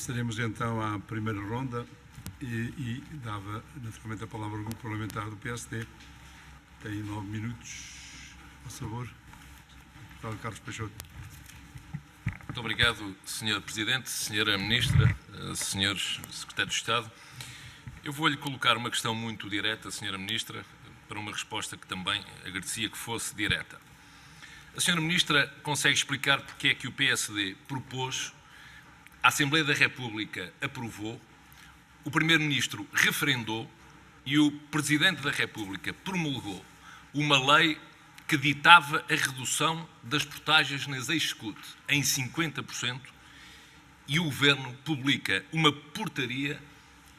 Passaremos então à primeira ronda e dava naturalmente a palavra ao Grupo Parlamentar do PSD. Tem 9 minutos, a favor. Deputado Carlos Peixoto. Muito obrigado, Sr. Presidente, Sra. Ministra, Srs. Secretários de Estado. Eu vou-lhe colocar uma questão muito direta, Sra. Ministra, para uma resposta que também agradecia que fosse direta. A Sra. Ministra consegue explicar porque é que o PSD propôs, a Assembleia da República aprovou, o Primeiro-Ministro referendou e o Presidente da República promulgou uma lei que ditava a redução das portagens nas Ex-Secute em 50% e o Governo publica uma portaria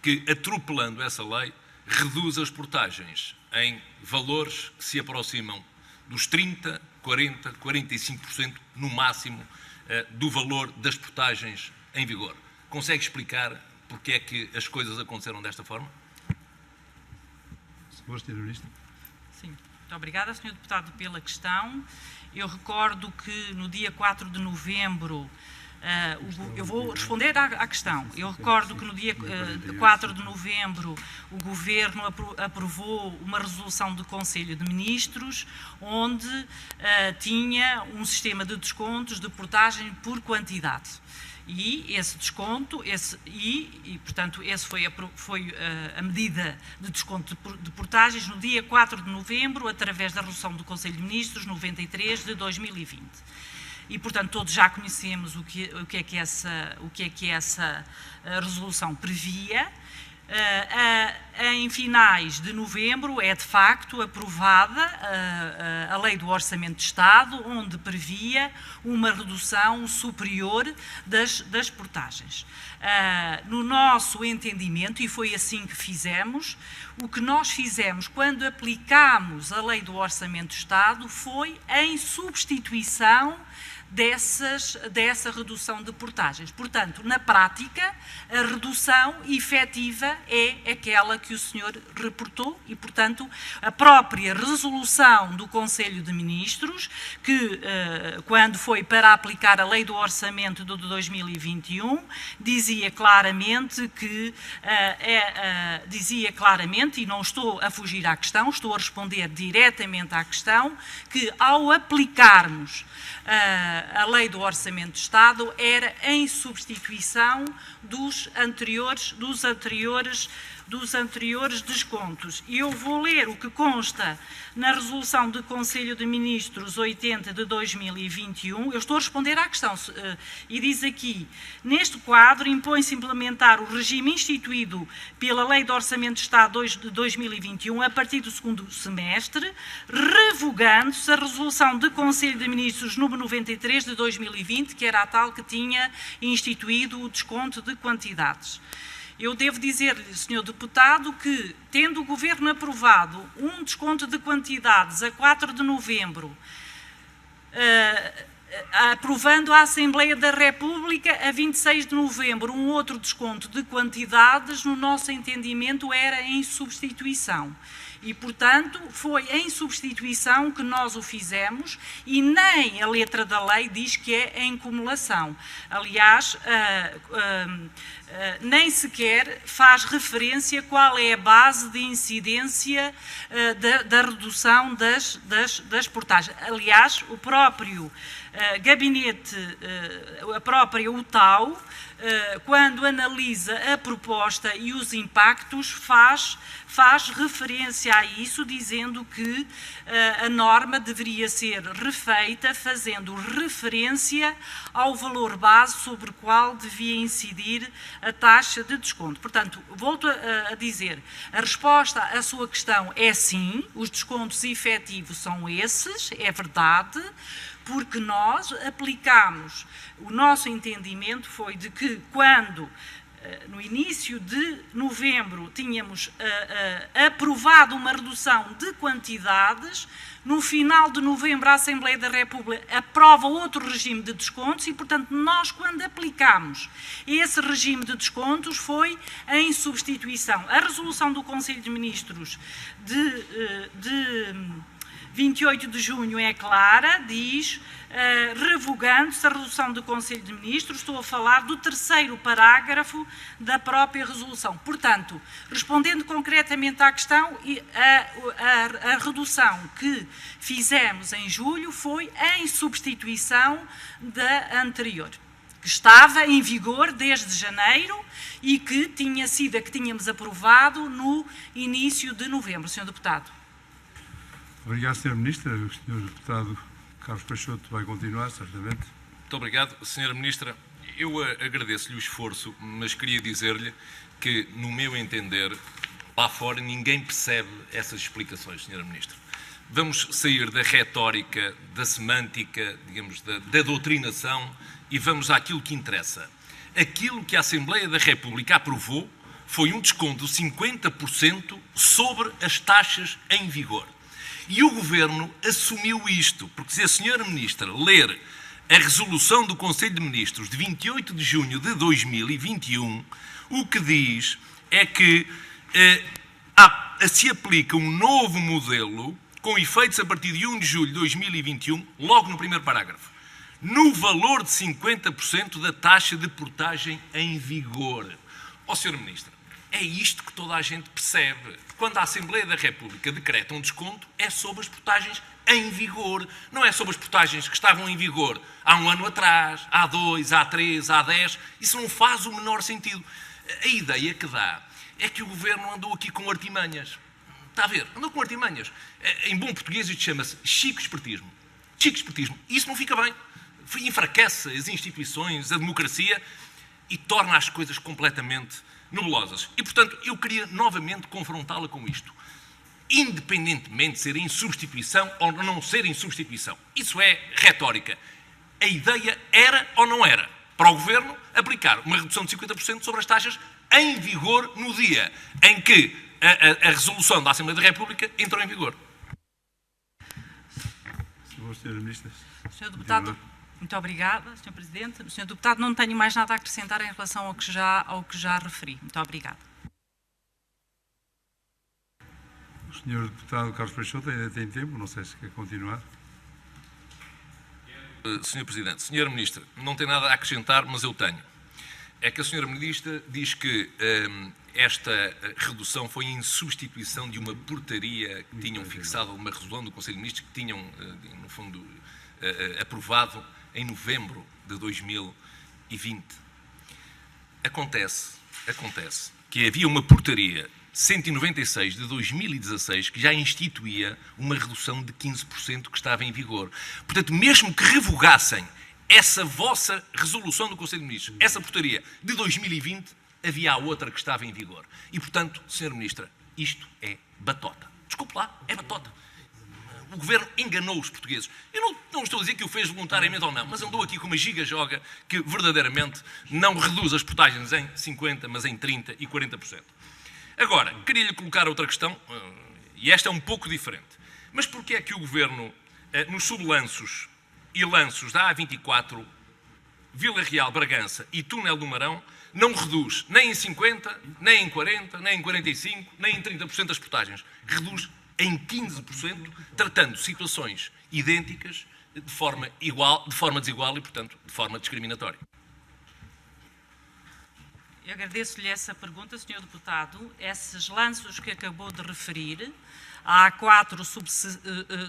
que, atropelando essa lei, reduz as portagens em valores que se aproximam dos 30%, 40%, 45% no máximo do valor das portagens em vigor. Consegue explicar porque é que as coisas aconteceram desta forma? Sr. Ministro. Sim, muito obrigada, Sr. Deputado, pela questão. Eu recordo que no dia 4 de novembro, eu vou responder à questão. Eu recordo que no dia 4 de novembro o Governo aprovou uma resolução do Conselho de Ministros onde tinha um sistema de descontos de portagem por quantidade. E esse desconto, portanto, essa foi a medida de desconto de portagens no dia 4 de novembro, através da resolução do Conselho de Ministros 93 de 2020. E, portanto, todos já conhecemos o que é que essa resolução previa. Em finais de novembro é, de facto, aprovada a Lei do Orçamento de Estado, onde previa uma redução superior das portagens. No nosso entendimento, e foi assim que fizemos, o que nós fizemos quando aplicámos a Lei do Orçamento de Estado foi em substituição dessa redução de portagens. Portanto, na prática, a redução efetiva é aquela que o senhor reportou e, portanto, a própria resolução do Conselho de Ministros, que, quando foi para aplicar a Lei do Orçamento de 2021, dizia claramente, e não estou a fugir à questão, estou a responder diretamente à questão, que ao aplicarmos a Lei do Orçamento de Estado era em substituição dos anteriores descontos. E eu vou ler o que consta na resolução do Conselho de Ministros 80 de 2021. Eu estou a responder à questão e diz aqui: neste quadro impõe-se implementar o regime instituído pela Lei de Orçamento de Estado de 2021 a partir do segundo semestre, revogando-se a resolução do Conselho de Ministros número 93 de 2020, que era a tal que tinha instituído o desconto de quantidades. Eu devo dizer-lhe, Sr. Deputado, que, tendo o Governo aprovado um desconto de quantidades a 4 de novembro, aprovando a Assembleia da República a 26 de novembro um outro desconto de quantidades, no nosso entendimento era em substituição. E, portanto, foi em substituição que nós o fizemos e nem a letra da lei diz que é em cumulação. Aliás, nem sequer faz referência qual é a base de incidência da redução das portagens. Aliás, o próprio gabinete, a própria UTAU, quando analisa a proposta e os impactos, faz referência a isso, dizendo que a norma deveria ser refeita, fazendo referência ao valor base sobre o qual devia incidir a taxa de desconto. Portanto, volto a dizer, a resposta à sua questão é sim, os descontos efetivos são esses, é verdade, porque nós aplicámos, o nosso entendimento foi de que quando, no início de novembro, tínhamos aprovado uma redução de quantidades, no final de novembro a Assembleia da República aprova outro regime de descontos e, portanto, nós quando aplicámos esse regime de descontos foi em substituição. A resolução do Conselho de Ministros 28 de junho é clara, diz, revogando-se a resolução do Conselho de Ministros, estou a falar do terceiro parágrafo da própria resolução. Portanto, respondendo concretamente à questão, a redução que fizemos em julho foi em substituição da anterior, que estava em vigor desde janeiro e que tinha sido a que tínhamos aprovado no início de novembro, Sr. Deputado. Obrigado, Sra. Ministra. O Sr. Deputado Carlos Peixoto vai continuar, certamente. Muito obrigado, Sra. Ministra. Eu agradeço-lhe o esforço, mas queria dizer-lhe que, no meu entender, lá fora ninguém percebe essas explicações, Sra. Ministra. Vamos sair da retórica, da semântica, digamos, da doutrinação e vamos àquilo que interessa. Aquilo que a Assembleia da República aprovou foi um desconto de 50% sobre as taxas em vigor. E o Governo assumiu isto, porque se a Sra. Ministra ler a resolução do Conselho de Ministros de 28 de junho de 2021, o que diz é que se aplica um novo modelo com efeitos a partir de 1 de julho de 2021, logo no primeiro parágrafo, no valor de 50% da taxa de portagem em vigor. Ó, Sra. Ministra, é isto que toda a gente percebe. Quando a Assembleia da República decreta um desconto, é sobre as portagens em vigor. Não é sobre as portagens que estavam em vigor há um ano atrás, há 2, há 3, há 10. Isso não faz o menor sentido. A ideia que dá é que o Governo andou aqui com artimanhas. Está a ver? Andou com artimanhas. Em bom português isto chama-se chico-espertismo. Chico-espertismo. Isso não fica bem. Enfraquece as instituições, a democracia e torna as coisas completamente nebulosas. E, portanto, eu queria novamente confrontá-la com isto. Independentemente de ser em substituição ou não ser em substituição. Isso é retórica. A ideia era ou não era para o Governo aplicar uma redução de 50% sobre as taxas em vigor no dia em que a resolução da Assembleia da República entrou em vigor. Sra. Ministra. Sr. Deputado, muito obrigada, Sr. Presidente. Sr. Deputado, não tenho mais nada a acrescentar em relação ao que já referi. Muito obrigada. O Sr. Deputado Carlos Peixoto ainda tem tempo, não sei se quer continuar. Sr. Presidente, Sra. Ministra, não tem nada a acrescentar, mas eu tenho. É que a Sra. Ministra diz que esta redução foi em substituição de uma portaria que tinham fixado, uma resolução do Conselho de Ministros que tinham, no fundo, aprovado em novembro de 2020. Acontece que havia uma portaria 196 de 2016 que já instituía uma redução de 15% que estava em vigor. Portanto, mesmo que revogassem essa vossa resolução do Conselho de Ministros, essa portaria de 2020, havia a outra que estava em vigor. E, portanto, Sra. Ministra, isto é batota. Desculpe lá, é batota. O Governo enganou os portugueses. Eu não estou a dizer que o fez voluntariamente ou não, mas andou aqui com uma giga-joga que verdadeiramente não reduz as portagens em 50%, mas em 30% e 40%. Agora, queria-lhe colocar outra questão, e esta é um pouco diferente. Mas porquê é que o Governo, nos sublanços e lanços da A24, Vila Real, Bragança e Túnel do Marão, não reduz nem em 50%, nem em 40%, nem em 45%, nem em 30% as portagens? Reduz em 15%, tratando situações idênticas de forma desigual e, portanto, de forma discriminatória. Eu agradeço-lhe essa pergunta, Sr. Deputado. Esses lanços que acabou de referir, a A4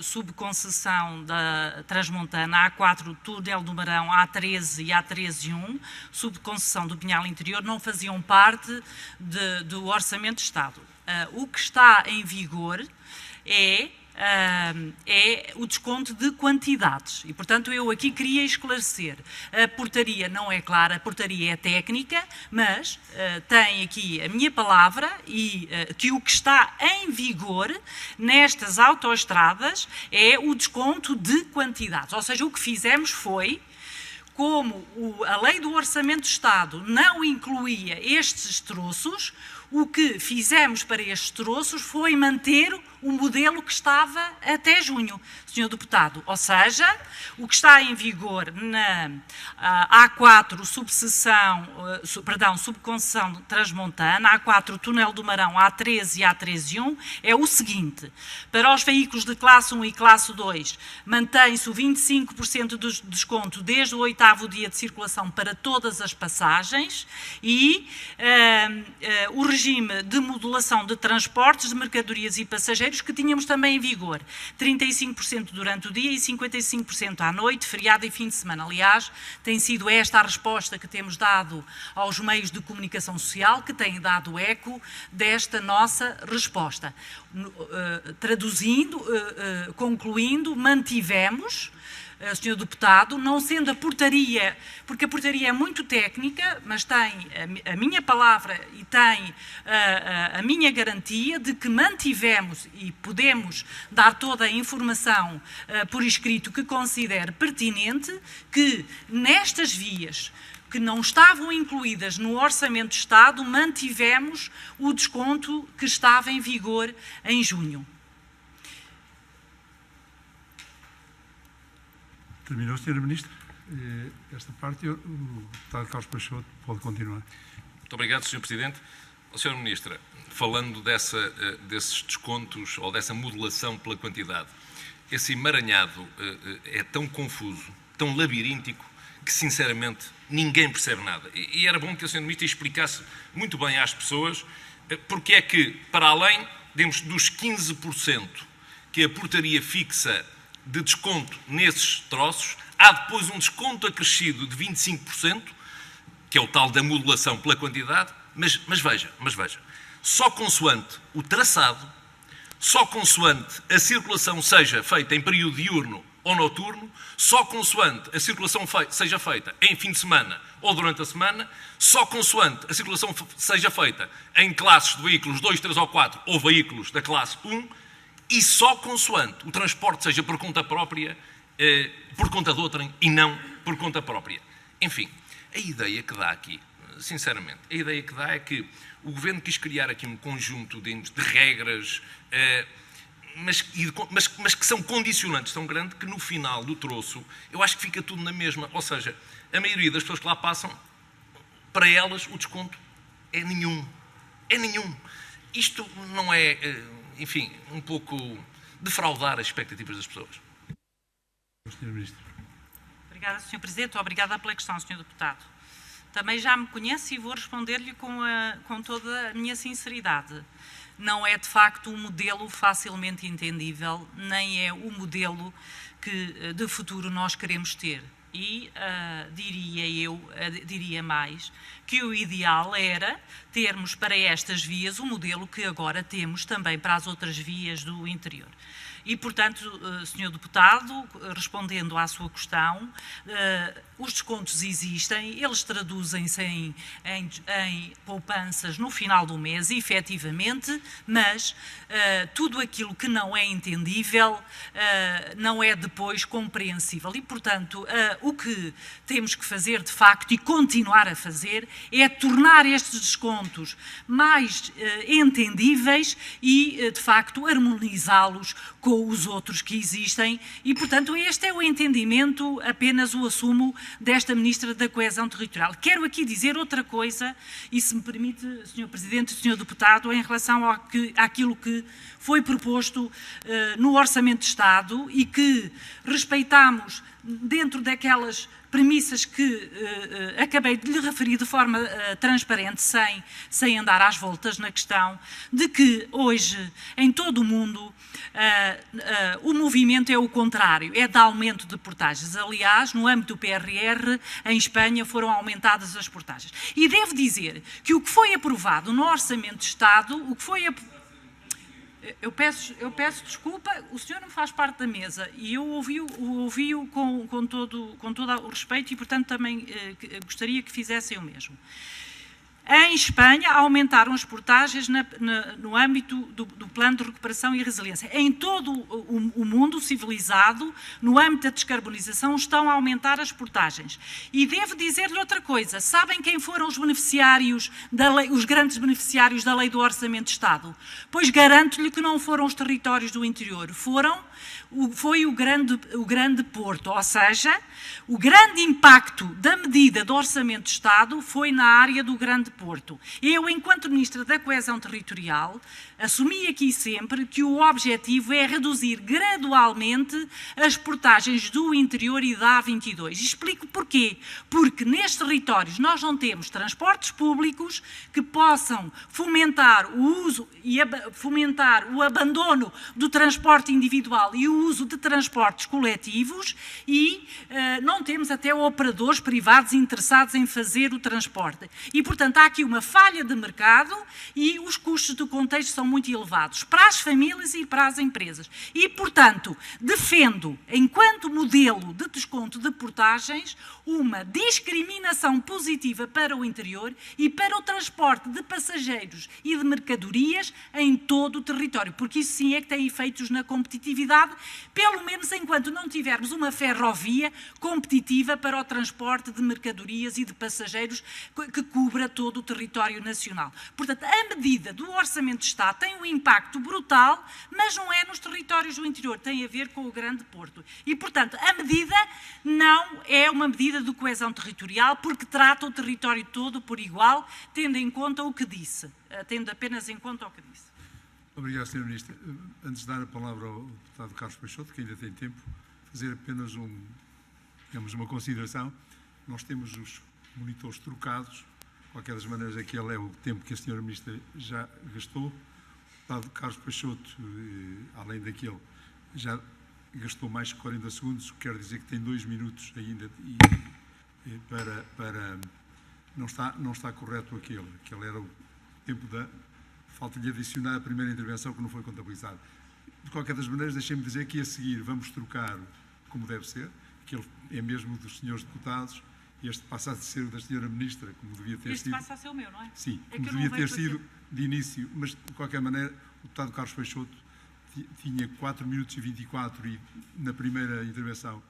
subconcessão da Transmontana, a A4 Túnel do Marão, a A13 e a A13-1, subconcessão do Pinhal Interior, não faziam parte do Orçamento de Estado. O que está em vigor é o desconto de quantidades. E, portanto, eu aqui queria esclarecer. A portaria não é clara, a portaria é técnica, mas tem aqui a minha palavra e que o que está em vigor nestas autoestradas é o desconto de quantidades. Ou seja, o que fizemos foi, como a lei do Orçamento de Estado não incluía estes troços, o que fizemos para estes troços foi manter o modelo que estava até junho, Sr. Deputado. Ou seja, o que está em vigor na A4 subconcessão transmontana, A4 Túnel do Marão, A13 e A13-1, é o seguinte: para os veículos de classe 1 e classe 2, mantém-se o 25% de desconto desde o 8º dia de circulação para todas as passagens e o regime de modulação de transportes de mercadorias e passageiros que tínhamos também em vigor, 35% durante o dia e 55% à noite, feriado e fim de semana. Aliás, tem sido esta a resposta que temos dado aos meios de comunicação social, que têm dado eco desta nossa resposta. Traduzindo, concluindo, mantivemos, Sr. Deputado, não sendo a portaria, porque a portaria é muito técnica, mas tem a minha palavra e tem a minha garantia de que mantivemos e podemos dar toda a informação por escrito que considere pertinente, que nestas vias que não estavam incluídas no Orçamento de Estado, mantivemos o desconto que estava em vigor em junho. Terminou, Sra. Ministra. Esta parte, o deputado Carlos Peixoto pode continuar. Muito obrigado, Sr. Presidente. Sra. Ministra, falando desses descontos ou dessa modulação pela quantidade, esse emaranhado é tão confuso, tão labiríntico, que sinceramente ninguém percebe nada. E era bom que a Sra. Ministra explicasse muito bem às pessoas porque é que, para além dos 15% que a portaria fixa de desconto nesses troços, há depois um desconto acrescido de 25%, que é o tal da modulação pela quantidade, mas veja, só consoante o traçado, só consoante a circulação seja feita em período diurno ou noturno, só consoante a circulação seja feita em fim de semana ou durante a semana, só consoante a circulação seja feita em classes de veículos 2, 3 ou 4 ou veículos da classe 1, e só consoante o transporte seja por conta própria, por conta de outrem e não por conta própria. Enfim, a ideia que dá aqui, sinceramente, a ideia que dá é que o Governo quis criar aqui um conjunto de regras, mas que são condicionantes tão grande que no final do troço eu acho que fica tudo na mesma. Ou seja, a maioria das pessoas que lá passam, para elas o desconto é nenhum. É nenhum. Isto não é... enfim, um pouco defraudar as expectativas das pessoas. Sr. Ministro. Obrigada, Sr. Presidente. Obrigada pela questão, Sr. Deputado. Também já me conhece e vou responder-lhe com toda a minha sinceridade. Não é, de facto, um modelo facilmente entendível, nem é o modelo que de futuro nós queremos ter. E diria mais, que o ideal era termos para estas vias o modelo que agora temos também para as outras vias do interior. E, portanto, Sr. Deputado, respondendo à sua questão, os descontos existem, eles traduzem-se em poupanças no final do mês, efetivamente, mas tudo aquilo que não é entendível não é depois compreensível. E, portanto, o que temos que fazer, de facto, e continuar a fazer, é tornar estes descontos mais entendíveis e, de facto, harmonizá-los com os outros que existem e, portanto, este é o entendimento, apenas o assumo, desta Ministra da Coesão Territorial. Quero aqui dizer outra coisa, e se me permite, Sr. Presidente e Sr. Deputado, em relação àquilo que foi proposto no Orçamento de Estado e que respeitamos dentro daquelas premissas que acabei de lhe referir de forma transparente, sem andar às voltas na questão, de que hoje, em todo o mundo, o movimento é o contrário, é de aumento de portagens. Aliás, no âmbito do PRR, em Espanha, foram aumentadas as portagens. E devo dizer que o que foi aprovado no Orçamento de Estado, Eu peço desculpa, o senhor não faz parte da mesa e eu ouvi-o com todo o respeito e, portanto, também gostaria que fizessem o mesmo. Em Espanha, aumentaram as portagens no âmbito do Plano de Recuperação e Resiliência. Em todo o mundo civilizado, no âmbito da descarbonização, estão a aumentar as portagens. E devo dizer-lhe outra coisa. Sabem quem foram os beneficiários da lei, os grandes beneficiários da Lei do Orçamento de Estado? Pois garanto-lhe que não foram os territórios do interior. Foi o grande Porto, ou seja, o grande impacto da medida do Orçamento de Estado foi na área do Grande Porto. Eu, enquanto Ministra da Coesão Territorial, assumi aqui sempre que o objetivo é reduzir gradualmente as portagens do interior e da A22. Explico porquê. Porque nestes territórios nós não temos transportes públicos que possam fomentar o uso e fomentar o abandono do transporte individual e o uso de transportes coletivos e não temos até operadores privados interessados em fazer o transporte. E, portanto, há aqui uma falha de mercado e os custos do contexto são muito elevados para as famílias e para as empresas. E, portanto, defendo, enquanto modelo de desconto de portagens, uma discriminação positiva para o interior e para o transporte de passageiros e de mercadorias em todo o território, porque isso sim é que tem efeitos na competitividade, pelo menos enquanto não tivermos uma ferrovia competitiva para o transporte de mercadorias e de passageiros que cubra todo o território nacional. Portanto, a medida do Orçamento de Estado tem um impacto brutal, mas não é nos territórios do interior, tem a ver com o Grande Porto. E, portanto, a medida não é uma medida de coesão territorial, porque trata o território todo por igual, tendo em conta o que disse, tendo apenas em conta o que disse. Obrigado, Sr. Ministro. Antes de dar a palavra ao deputado Carlos Peixoto, que ainda tem tempo, fazer apenas uma consideração. Nós temos os monitores trocados, de qualquer das maneiras, aquele é o tempo que a Sra. Ministra já gastou. O deputado Carlos Peixoto, além daquele, já gastou mais de 40 segundos, o que quer dizer que tem 2 minutos ainda para não está correto aquele era o tempo da falta-lhe adicionar a primeira intervenção que não foi contabilizada. De qualquer das maneiras, deixem-me dizer que a seguir vamos trocar como deve ser, aquele é mesmo dos senhores deputados, este passa a ser o da Sra. Ministra, como devia ter sido. Este passa a ser o meu, não é? Sim, como devia ter sido de início, mas de qualquer maneira o deputado Carlos Peixoto tinha 4 minutos e 24 e na primeira intervenção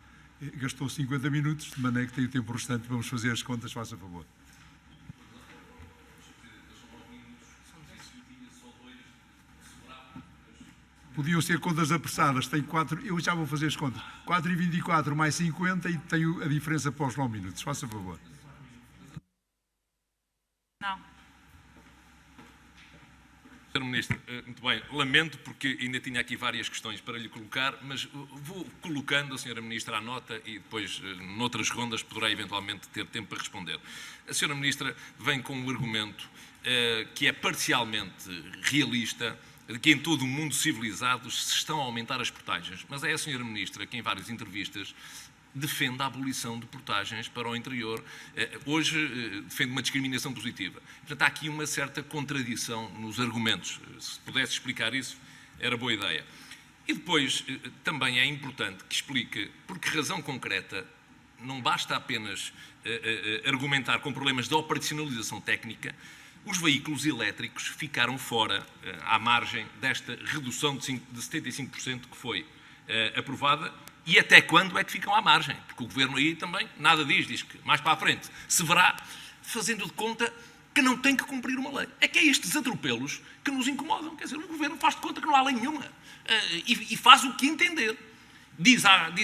gastou 50 minutos, de maneira que tem o tempo restante. Vamos fazer as contas, faça favor. Podiam ser contas apressadas, tenho 4, eu já vou fazer as contas. 4 e 24 mais 50 e tenho a diferença para os 9 minutos, faça favor. Não. Sr. Ministro, muito bem, lamento porque ainda tinha aqui várias questões para lhe colocar, mas vou colocando a Sra. Ministra à nota e depois, noutras rondas, poderá eventualmente ter tempo para responder. A Sra. Ministra vem com um argumento que é parcialmente realista, de que em todo o mundo civilizado se estão a aumentar as portagens, mas é a Sra. Ministra que em várias entrevistas defende a abolição de portagens para o interior. Hoje defende uma discriminação positiva. Portanto, há aqui uma certa contradição nos argumentos. Se pudesse explicar isso, era boa ideia. E depois, também é importante que explique por que razão concreta não basta apenas argumentar com problemas de operacionalização técnica. Os veículos elétricos ficaram fora, à margem desta redução de 75% que foi aprovada. E até quando é que ficam à margem? Porque o Governo aí também nada diz que mais para a frente se verá, fazendo de conta que não tem que cumprir uma lei. É que é estes atropelos que nos incomodam. Quer dizer, o Governo faz de conta que não há lei nenhuma e faz o que entender. Diz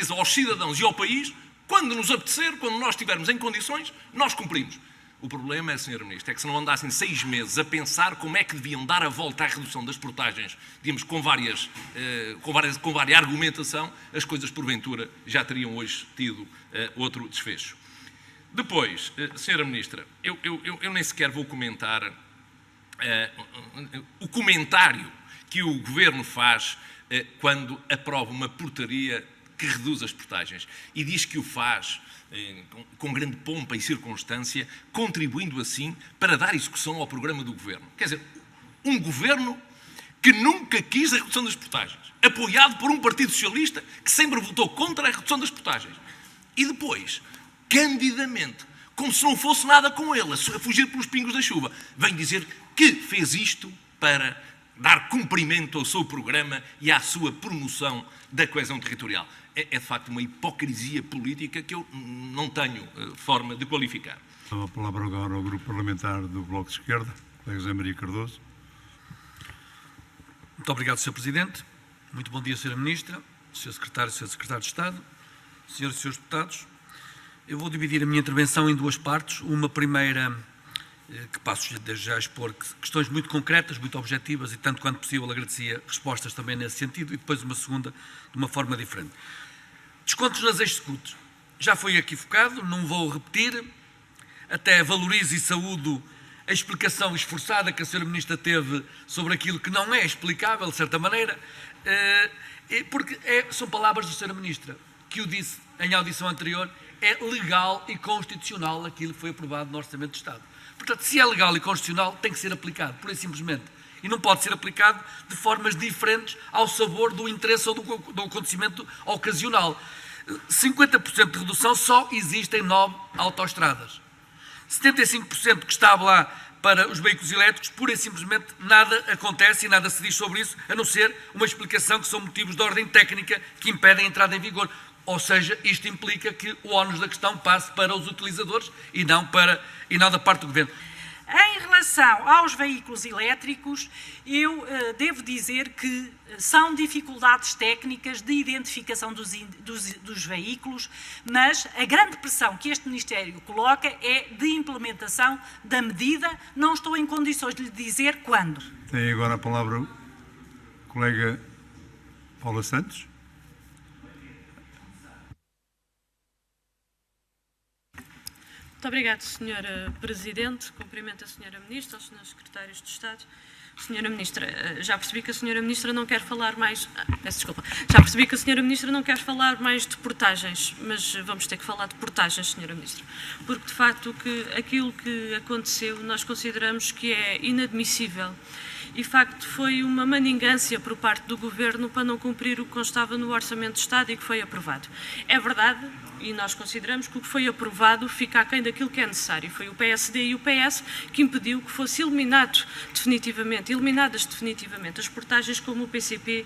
aos cidadãos e ao país, quando nos apetecer, quando nós estivermos em condições, nós cumprimos. O problema, Sr. Ministro, é que se não andassem 6 meses a pensar como é que deviam dar a volta à redução das portagens, digamos, com vária argumentação, as coisas, porventura, já teriam hoje tido outro desfecho. Depois, Sra. Ministra, eu nem sequer vou comentar o comentário que o Governo faz quando aprova uma portaria que reduz as portagens e diz que o faz com grande pompa e circunstância, contribuindo assim para dar execução ao programa do Governo. Quer dizer, um Governo que nunca quis a redução das portagens, apoiado por um Partido Socialista que sempre votou contra a redução das portagens. E depois, candidamente, como se não fosse nada com ele, a fugir pelos pingos da chuva. Vem dizer que fez isto para dar cumprimento ao seu programa e à sua promoção da coesão territorial. É de facto uma hipocrisia política que eu não tenho forma de qualificar. Dou a palavra agora ao Grupo Parlamentar do Bloco de Esquerda, colega José Maria Cardoso. Muito obrigado, Sr. Presidente. Muito bom dia, Sra. Ministra, Sr. Secretário de Estado, Senhoras e Srs. Deputados. Eu vou dividir a minha intervenção em duas partes. Uma primeira, que passo desde já a expor questões muito concretas, muito objetivas e, tanto quanto possível, agradecia respostas também nesse sentido, e depois uma segunda de uma forma diferente. Descontos nas ex-scuts. Já foi aqui focado, não vou repetir, até valorizo e saúdo a explicação esforçada que a Sra. Ministra teve sobre aquilo que não é explicável, de certa maneira, porque são palavras da Sra. Ministra, que o disse em audição anterior, é legal e constitucional aquilo que foi aprovado no Orçamento de Estado. Portanto, se é legal e constitucional, tem que ser aplicado, pura e simplesmente. E não pode ser aplicado de formas diferentes ao sabor do interesse ou do acontecimento ocasional. 50% de redução só existe em 9 autoestradas. 75% que estava lá para os veículos elétricos, pura e simplesmente nada acontece e nada se diz sobre isso, a não ser uma explicação que são motivos de ordem técnica que impedem a entrada em vigor. Ou seja, isto implica que o ónus da questão passe para os utilizadores e não da parte do Governo. Em relação aos veículos elétricos, eu devo dizer que são dificuldades técnicas de identificação dos veículos, mas a grande pressão que este Ministério coloca é de implementação da medida. Não estou em condições de lhe dizer quando. Tem agora a palavra o colega Paula Santos. Muito obrigada, Sra. Presidente. Cumprimento a Sra. Ministra, aos Srs. Secretários de Estado. Sra. Ministra, já percebi que a Sra. Ministra não quer falar mais... peço desculpa. Já percebi que a Sra. Ministra não quer falar mais de portagens, mas vamos ter que falar de portagens, Sra. Ministra. Porque, de facto, aquilo que aconteceu, nós consideramos que é inadmissível. E, de facto, foi uma maningância por parte do Governo para não cumprir o que constava no Orçamento de Estado e que foi aprovado. É verdade, e nós consideramos que o que foi aprovado fica aquém daquilo que é necessário. Foi o PSD e o PS que impediu que fosse eliminadas definitivamente as portagens como o PCP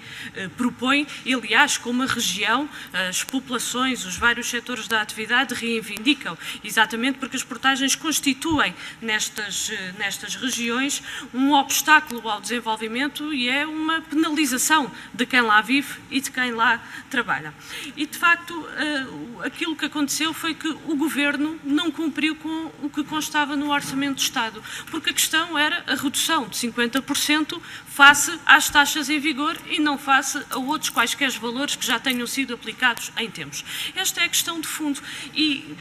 propõe e, aliás, como a região, as populações, os vários setores da atividade reivindicam, exatamente porque as portagens constituem nestas regiões um obstáculo ao desenvolvimento e é uma penalização de quem lá vive e de quem lá trabalha. E, de facto, aquilo que aconteceu foi que o Governo não cumpriu com o que constava no Orçamento de Estado, porque a questão era a redução de 50% face às taxas em vigor e não face a outros quaisquer valores que já tenham sido aplicados em tempos. Esta é a questão de fundo e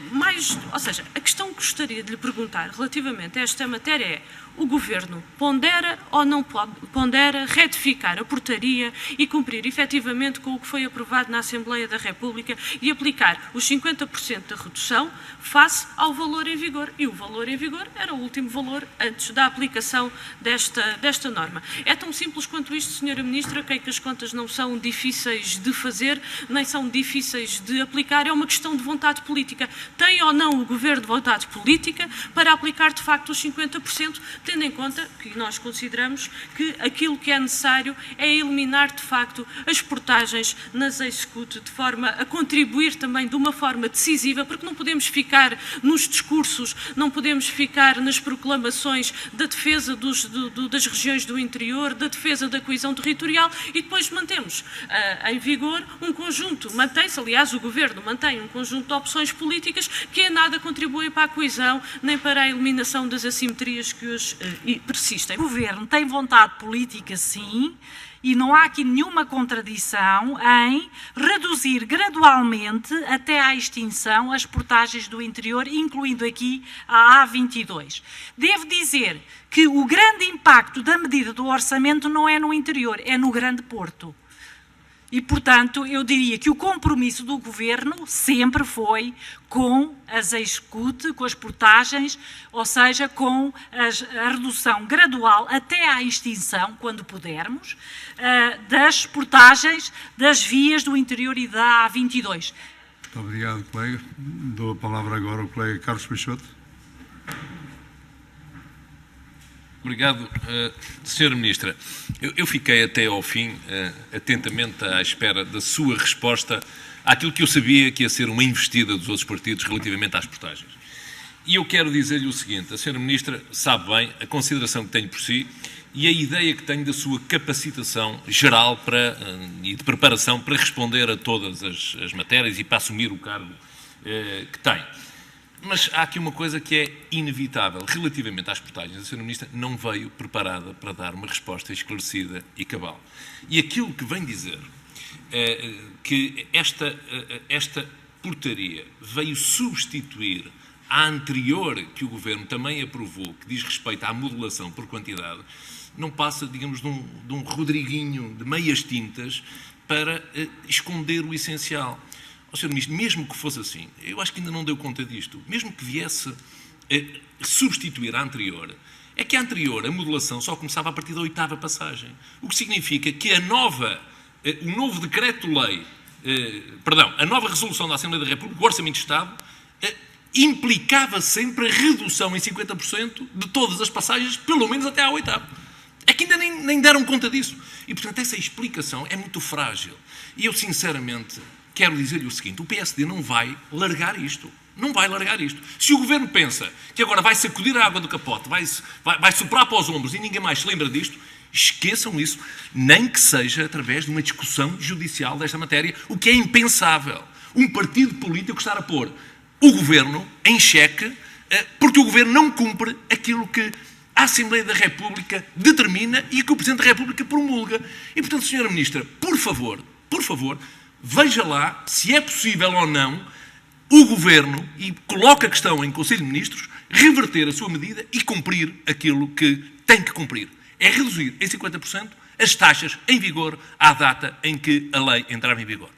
ou seja, a questão que gostaria de lhe perguntar relativamente a esta matéria é: o Governo pondera ou não pondera retificar a portaria e cumprir efetivamente com o que foi aprovado na Assembleia da República e aplicar os 50% da redução face ao valor em vigor? E o valor em vigor era o último valor antes da aplicação desta norma. É tão simples quanto isto, Sra. Ministra, que as contas não são difíceis de fazer, nem são difíceis de aplicar, é uma questão de vontade política. Tem ou não o Governo vontade política para aplicar de facto os 50%, tendo em conta que nós consideramos que aquilo que é necessário é eliminar de facto as portagens nas ex-scut de forma a contribuir também de uma forma decisiva, porque não podemos ficar nos discursos, não podemos ficar nas proclamações da defesa das regiões do interior, da defesa da coesão territorial e depois mantemos em vigor um conjunto, mantém-se, aliás, o Governo mantém um conjunto de opções políticas que em nada contribuem para a coesão nem para a eliminação das assimetrias que hoje persistem. O Governo tem vontade política, sim, e não há aqui nenhuma contradição em reduzir gradualmente até à extinção as portagens do interior, incluindo aqui a A22. Devo dizer que o grande impacto da medida do orçamento não é no interior, é no Grande Porto. E, portanto, eu diria que o compromisso do Governo sempre foi com as ex-scut, com as portagens, ou seja, com a redução gradual até à extinção, quando pudermos, das portagens das vias do interior e da A22. Muito obrigado, colega. Dou a palavra agora ao colega Carlos Peixoto. Obrigado, Sra. Ministra. Eu fiquei até ao fim atentamente à espera da sua resposta àquilo que eu sabia que ia ser uma investida dos outros partidos relativamente às portagens. E eu quero dizer-lhe o seguinte: a Sra. Ministra sabe bem a consideração que tenho por si e a ideia que tenho da sua capacitação geral e de preparação para responder a todas as matérias e para assumir o cargo que tem. Mas há aqui uma coisa que é inevitável. Relativamente às portagens, a Sra. Ministra não veio preparada para dar uma resposta esclarecida e cabal. E aquilo que vem dizer que esta portaria veio substituir a anterior que o Governo também aprovou, que diz respeito à modulação por quantidade, não passa, digamos, de um Rodriguinho de meias tintas para esconder o essencial. Sr. Ministro, mesmo que fosse assim, eu acho que ainda não deu conta disto, mesmo que viesse substituir a anterior, é que a anterior, a modulação, só começava a partir da 8ª passagem. O que significa que o novo decreto-lei, a nova resolução da Assembleia da República, o Orçamento de Estado, implicava sempre a redução em 50% de todas as passagens, pelo menos até à 8ª. É que ainda nem deram conta disso. E, portanto, essa explicação é muito frágil. E eu, sinceramente, quero dizer-lhe o seguinte: o PSD não vai largar isto. Não vai largar isto. Se o Governo pensa que agora vai sacudir a água do capote, vai soprar para os ombros e ninguém mais se lembra disto, esqueçam isso, nem que seja através de uma discussão judicial desta matéria, o que é impensável. Um partido político estar a pôr o Governo em xeque porque o Governo não cumpre aquilo que a Assembleia da República determina e que o Presidente da República promulga. E, portanto, Sra. Ministra, por favor, veja lá se é possível ou não o Governo, e coloque a questão em Conselho de Ministros, reverter a sua medida e cumprir aquilo que tem que cumprir. É reduzir em 50% as taxas em vigor à data em que a lei entrar em vigor.